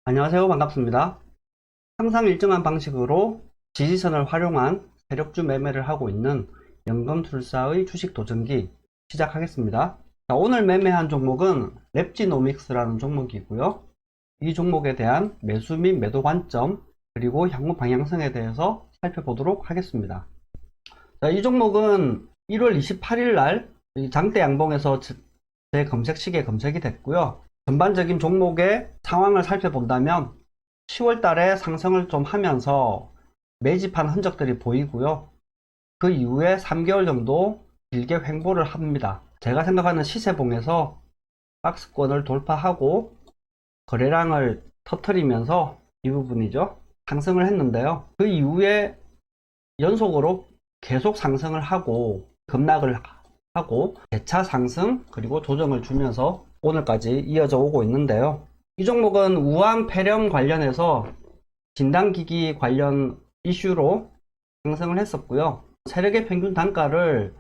안녕하세요. 반갑습니다. 항상 일정한 방식으로 지지선을 활용한 세력주 매매를 하고 있는 연금술사의 주식 도전기 시작하겠습니다. 자, 오늘 매매한 종목은 랩지노믹스라는 종목이고요. 이 종목에 대한 매수 및 매도 관점 그리고 향후 방향성에 대해서 살펴보도록 하겠습니다. 자, 이 종목은 1월 28일 날 장대 양봉에서 제 검색식에 검색이 됐고요. 전반적인 종목의 상황을 살펴본다면 10월 달에 상승을 좀 하면서 매집한 흔적들이 보이고요. 그 이후에 3개월 정도 길게 횡보를 합니다. 제가 생각하는 시세봉에서 박스권을 돌파하고 거래량을 터트리면서 이 부분이죠. 상승을 했는데요. 그 이후에 연속으로 계속 상승을 하고 급락을 하고 재차 상승 그리고 조정을 주면서 오늘까지 이어져 오고 있는데요. 이 종목은 우한 폐렴 관련해서 진단기기 관련 이슈로 상승을 했었고요. 세력의 평균 단가를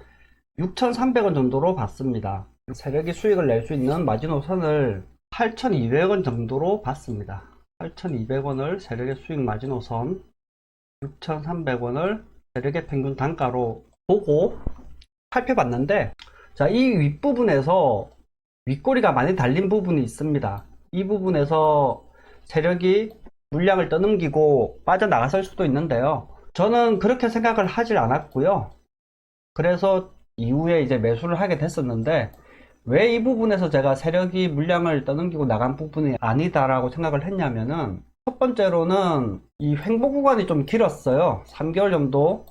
6,300원 정도로 봤습니다. 세력이 수익을 낼 수 있는 마지노선을 8,200원 정도로 봤습니다. 8,200원을 세력의 수익 마지노선, 6,300원을 세력의 평균 단가로 보고 살펴봤는데, 자, 이 윗부분에서 윗꼬리가 많이 달린 부분이 있습니다. 이 부분에서 세력이 물량을 떠넘기고 빠져나갔을 수도 있는데요. 저는 그렇게 생각을 하질 않았고요. 그래서 이후에 이제 매수를 하게 됐었는데, 왜 이 부분에서 제가 세력이 물량을 떠넘기고 나간 부분이 아니다라고 생각을 했냐면은, 첫 번째로는 이 횡보 구간이 좀 길었어요. 3개월 정도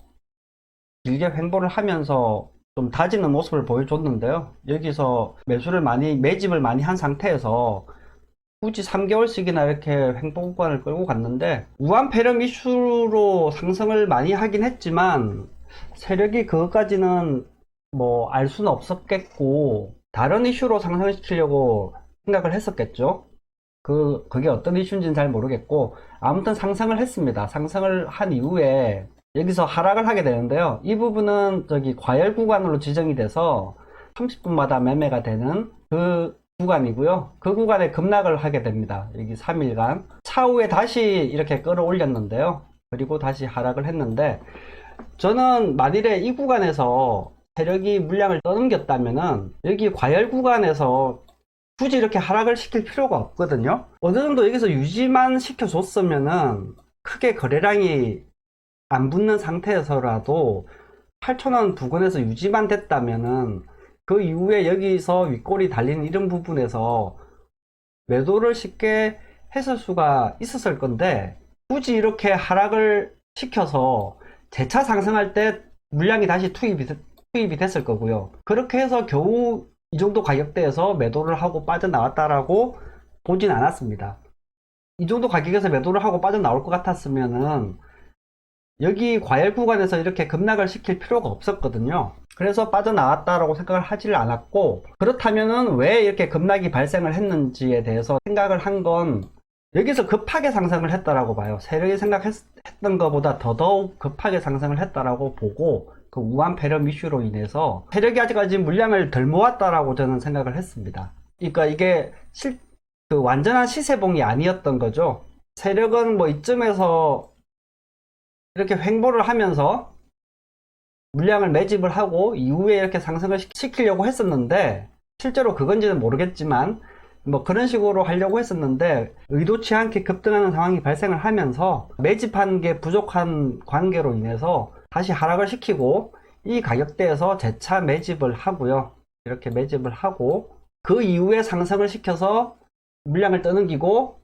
길게 횡보를 하면서 좀 다지는 모습을 보여줬는데요. 여기서 매집을 많이 한 상태에서 굳이 3개월씩이나 이렇게 횡보 구간을 끌고 갔는데, 우한 폐렴 이슈로 상승을 많이 하긴 했지만 세력이 그것까지는 뭐 알 수는 없었겠고, 다른 이슈로 상승시키려고 생각을 했었겠죠. 그게 어떤 이슈인지는 잘 모르겠고, 아무튼 상승을 했습니다. 상승을 한 이후에 여기서 하락을 하게 되는데요. 이 부분은 저기 과열 구간으로 지정이 돼서 30분마다 매매가 되는 그 구간이고요. 그 구간에 급락을 하게 됩니다. 여기 3일간. 차후에 다시 이렇게 끌어올렸는데요. 그리고 다시 하락을 했는데, 저는 만일에 이 구간에서 세력이 물량을 떠넘겼다면은 여기 과열 구간에서 굳이 이렇게 하락을 시킬 필요가 없거든요. 어느 정도 여기서 유지만 시켜줬으면은 크게 거래량이 안 붙는 상태에서라도 8,000원 부근에서 유지만 됐다면은 그 이후에 여기서 윗골이 달린 이런 부분에서 매도를 쉽게 했을 수가 있었을 건데, 굳이 이렇게 하락을 시켜서 재차 상승할 때 물량이 다시 투입이 됐을 거고요. 그렇게 해서 겨우 이 정도 가격대에서 매도를 하고 빠져나왔다라고 보진 않았습니다. 이 정도 가격에서 매도를 하고 빠져나올 것 같았으면은 여기 과열 구간에서 이렇게 급락을 시킬 필요가 없었거든요. 그래서 빠져나왔다라고 생각을 하지를 않았고, 그렇다면은 왜 이렇게 급락이 발생을 했는지에 대해서 생각을 한 건 여기서 급하게 상승을 했다라고 봐요. 세력이 생각했던 것보다 더더욱 급하게 상승을 했다라고 보고, 그 우한 폐렴 이슈로 인해서 세력이 아직까지 물량을 덜 모았다라고 저는 생각을 했습니다. 그러니까 이게 그 완전한 시세봉이 아니었던 거죠. 세력은 뭐 이쯤에서 이렇게 횡보를 하면서 물량을 매집을 하고 이후에 이렇게 상승을 시키려고 했었는데, 실제로 그건지는 모르겠지만 뭐 그런 식으로 하려고 했었는데 의도치 않게 급등하는 상황이 발생을 하면서 매집한 게 부족한 관계로 인해서 다시 하락을 시키고 이 가격대에서 재차 매집을 하고요. 이렇게 매집을 하고 그 이후에 상승을 시켜서 물량을 떠넘기고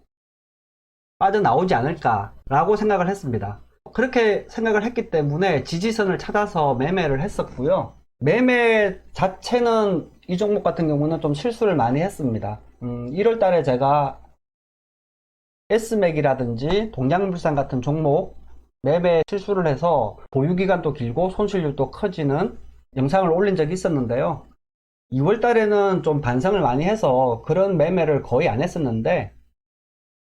빠져나오지 않을까라고 생각을 했습니다. 그렇게 생각을 했기 때문에 지지선을 찾아서 매매를 했었고요. 매매 자체는 이 종목 같은 경우는 좀 실수를 많이 했습니다. 1월 달에 제가 S맥이라든지 동양물산 같은 종목 매매 실수를 해서 보유기간도 길고 손실률도 커지는 영상을 올린 적이 있었는데요. 2월 달에는 좀 반성을 많이 해서 그런 매매를 거의 안 했었는데,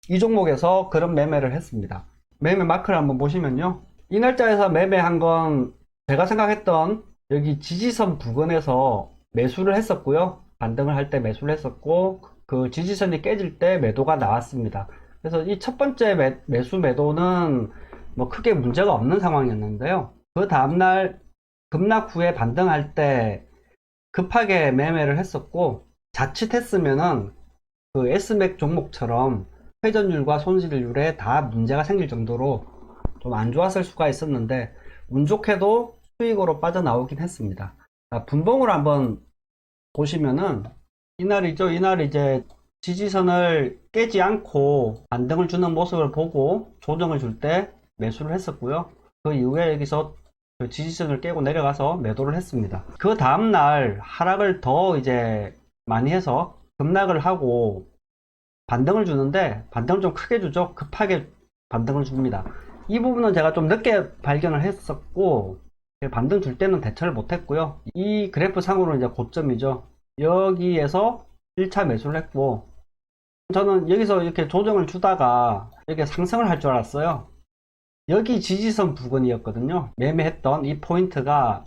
이 종목에서 그런 매매를 했습니다. 매매 마크를 한번 보시면요. 이 날짜에서 매매한 건 제가 생각했던 여기 지지선 부근에서 매수를 했었고요. 반등을 할 때 매수를 했었고, 그 지지선이 깨질 때 매도가 나왔습니다. 그래서 이 첫 번째 매수 매도는 뭐 크게 문제가 없는 상황이었는데요. 그 다음날 급락 후에 반등할 때 급하게 매매를 했었고, 자칫했으면은 그 S맥 종목처럼 회전율과 손실률에 다 문제가 생길 정도로 좀 안 좋았을 수가 있었는데, 운 좋게도 수익으로 빠져나오긴 했습니다. 자, 분봉을 한번 보시면은 이날이죠. 이날 이제 지지선을 깨지 않고 반등을 주는 모습을 보고 조정을 줄 때 매수를 했었고요. 그 이후에 여기서 그 지지선을 깨고 내려가서 매도를 했습니다. 그 다음날 하락을 더 이제 많이 해서 급락을 하고 반등을 주는데, 반등을 좀 크게 주죠. 급하게 반등을 줍니다. 이 부분은 제가 좀 늦게 발견을 했었고, 반등 줄 때는 대처를 못했고요. 이 그래프 상으로 이제 고점이죠. 여기에서 1차 매수를 했고, 저는 여기서 이렇게 조정을 주다가 이렇게 상승을 할 줄 알았어요. 여기 지지선 부근이었거든요. 매매했던 이 포인트가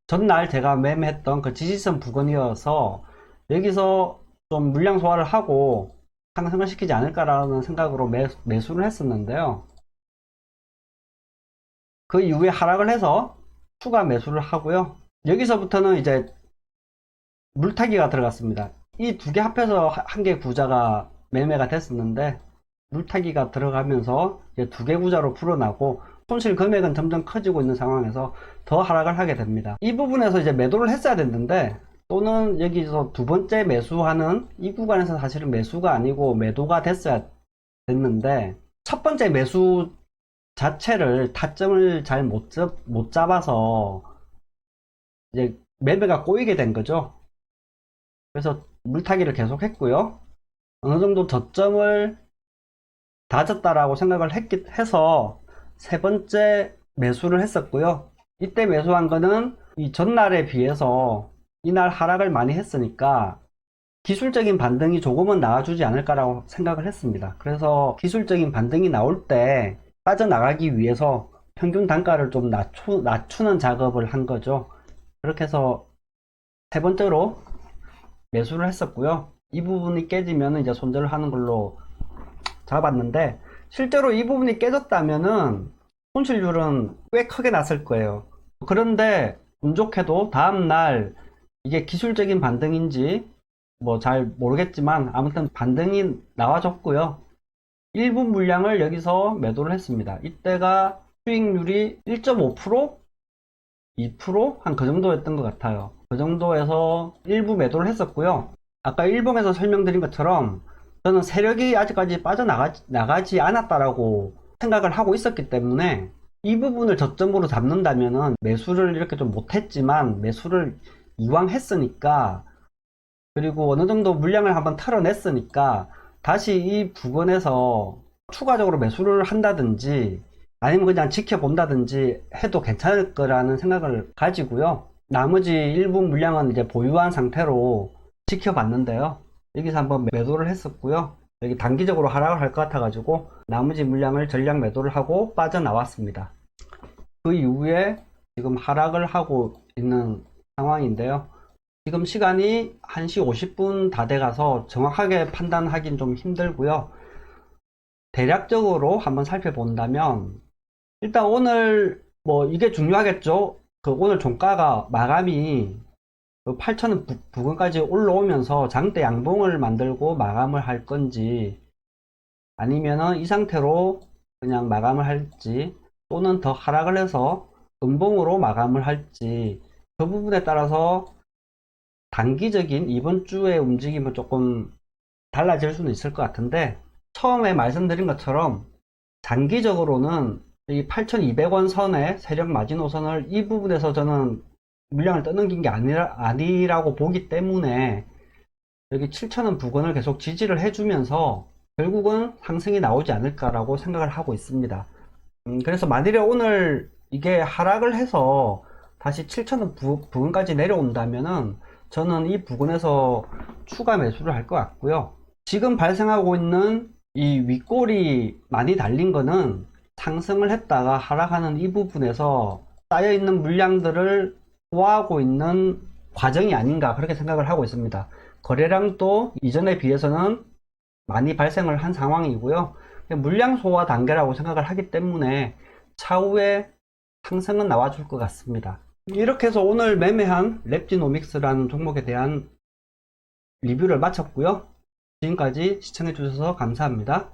전날 제가 매매했던 그 지지선 부근이어서 여기서 좀 물량 소화를 하고 상승을 시키지 않을까라는 생각으로 매수를 했었는데요. 그 이후에 하락을 해서 추가 매수를 하고요. 여기서부터는 이제 물타기가 들어갔습니다. 이 두 개 합해서 한 개 구자가 매매가 됐었는데, 물타기가 들어가면서 이제 두 개 구자로 불어나고 손실 금액은 점점 커지고 있는 상황에서 더 하락을 하게 됩니다. 이 부분에서 이제 매도를 했어야 됐는데, 또는 여기서 두 번째 매수하는 이 구간에서 사실은 매수가 아니고 매도가 됐어야 됐는데, 첫 번째 매수 자체를 타점을 잘 못 잡아서 이제 매매가 꼬이게 된 거죠. 그래서 물타기를 계속 했고요. 어느 정도 저점을 다졌다라고 생각을 해서 세 번째 매수를 했었고요. 이때 매수한 거는 이 전날에 비해서 이날 하락을 많이 했으니까 기술적인 반등이 조금은 나와주지 않을까라고 생각을 했습니다. 그래서 기술적인 반등이 나올 때 빠져나가기 위해서 평균 단가를 좀 낮추는 작업을 한 거죠. 그렇게 해서 세 번째로 매수를 했었고요. 이 부분이 깨지면 이제 손절을 하는 걸로 잡았는데, 실제로 이 부분이 깨졌다면은 손실률은 꽤 크게 났을 거예요. 그런데 운 좋게도 다음날 이게 기술적인 반등인지 뭐 잘 모르겠지만 아무튼 반등이 나와줬고요. 일부 물량을 여기서 매도를 했습니다. 이때가 수익률이 1.5%? 2%? 한 그 정도였던 것 같아요. 그 정도에서 일부 매도를 했었고요. 아까 일봉에서 설명드린 것처럼 저는 세력이 아직까지 빠져나가지 않았다라고 생각을 하고 있었기 때문에 이 부분을 저점으로 잡는다면은 매수를 이렇게 좀 못했지만 매수를 이왕 했으니까, 그리고 어느 정도 물량을 한번 털어냈으니까 다시 이 부근에서 추가적으로 매수를 한다든지 아니면 그냥 지켜본다든지 해도 괜찮을 거라는 생각을 가지고요. 나머지 일부 물량은 이제 보유한 상태로 지켜봤는데요. 여기서 한번 매도를 했었고요. 여기 단기적으로 하락을 할 것 같아가지고 나머지 물량을 전량 매도를 하고 빠져나왔습니다. 그 이후에 지금 하락을 하고 있는 상황인데요. 지금 시간이 1시 50분 다 돼가서 정확하게 판단하기는 좀 힘들고요. 대략적으로 한번 살펴본다면 일단 오늘 뭐 이게 중요하겠죠. 그 오늘 종가가 마감이 8,000원 부근까지 올라오면서 장대 양봉을 만들고 마감을 할 건지, 아니면은 이 상태로 그냥 마감을 할지, 또는 더 하락을 해서 음봉으로 마감을 할지, 그 부분에 따라서 단기적인 이번 주의 움직임은 조금 달라질 수는 있을 것 같은데, 처음에 말씀드린 것처럼 장기적으로는 이 8,200원 선의 세력 마지노선을 이 부분에서 저는 물량을 떠넘긴 게 아니라고 보기 때문에 여기 7,000원 부근을 계속 지지를 해주면서 결국은 상승이 나오지 않을까라고 생각을 하고 있습니다. 그래서 만일에 오늘 이게 하락을 해서 다시 7,000원 부근까지 내려온다면은 저는 이 부근에서 추가 매수를 할 것 같고요. 지금 발생하고 있는 이 윗골이 많이 달린 거는 상승을 했다가 하락하는 이 부분에서 쌓여있는 물량들을 소화하고 있는 과정이 아닌가, 그렇게 생각을 하고 있습니다. 거래량도 이전에 비해서는 많이 발생을 한 상황이고요. 물량 소화 단계라고 생각을 하기 때문에 차후에 상승은 나와줄 것 같습니다. 이렇게 해서 오늘 매매한 랩지노믹스라는 종목에 대한 리뷰를 마쳤고요. 지금까지 시청해 주셔서 감사합니다.